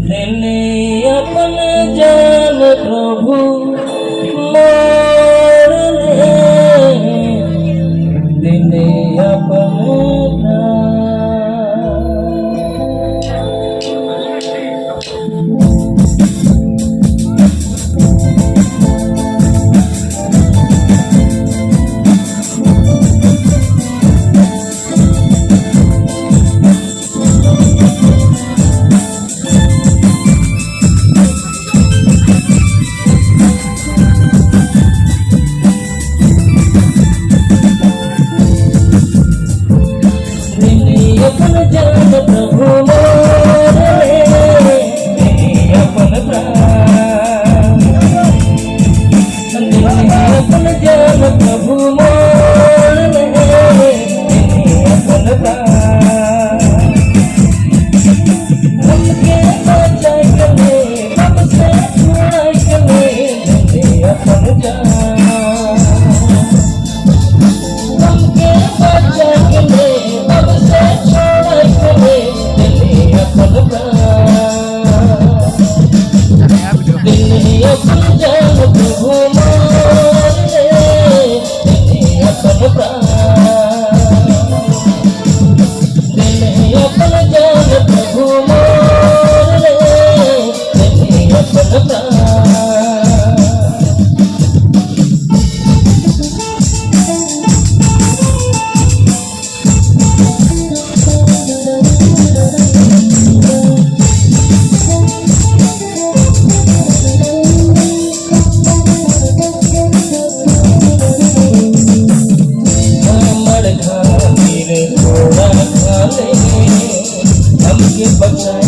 दिले अपन जान प्रभु मोर ले, दिले अपन अपन जान प्रभु मोर ले, अपन प्राण अपन जान प्रभु मोर ले, अपन प्राण हमके बचाई गले कब से छुड़ाई गले अपन जान हमके बचाई गले कब से अपन जान प्रभु मोर ले, अपन प्राण अपन जान प्रभु मोर ले, अपन प्राण हमके बचाए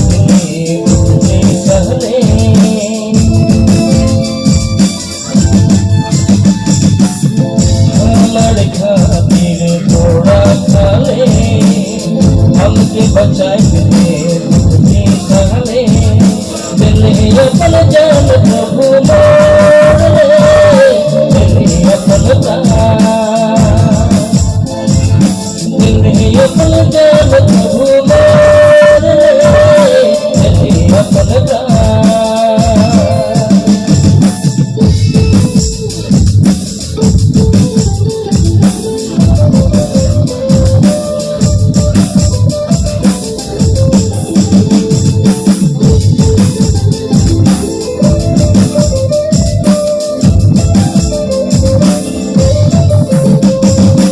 तुझे सहले हमारे खातिर थोड़ा खा ले, हमके बचाए तुझे सहले दिले अपन जान प्रभु मोर ले, दिले अपन प्राण दिले अपन जान प्रभु मोर ले, अपन प्राण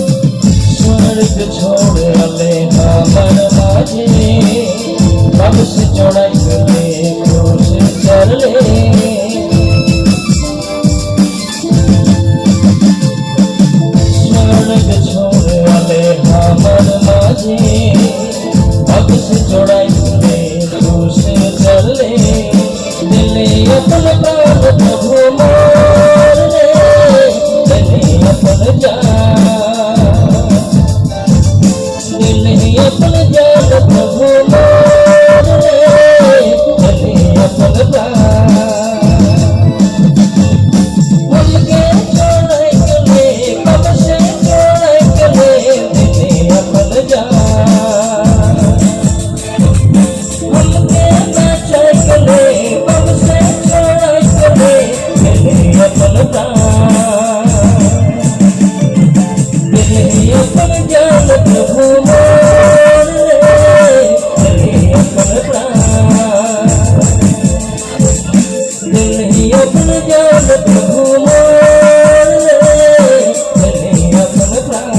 स्वर्ग छोड़ आले हमर माझे, कब से चढ़ाई गले क्रूस चढ़ ले स्वर्ग छोड़ आले हमर माझे, कब से चढ़ाई गले क्रूस चढ़ ले दिले अपन प्राण प्रभु मोर ले, दिले अपन जान अपन जान प्रभु मोर ले, अपन प्राण हमके छोड़ाई गले कब से छोड़ाई गले दिले अपन जान हमके बचाई गले कब से छोड़ाई गले दिले अपन प्राण दिले अपन जान प्रभु मोर ले, अपन प्राण दिले अपन जान प्रभु मोर ले, अपन प्राण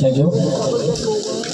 थैंक यू।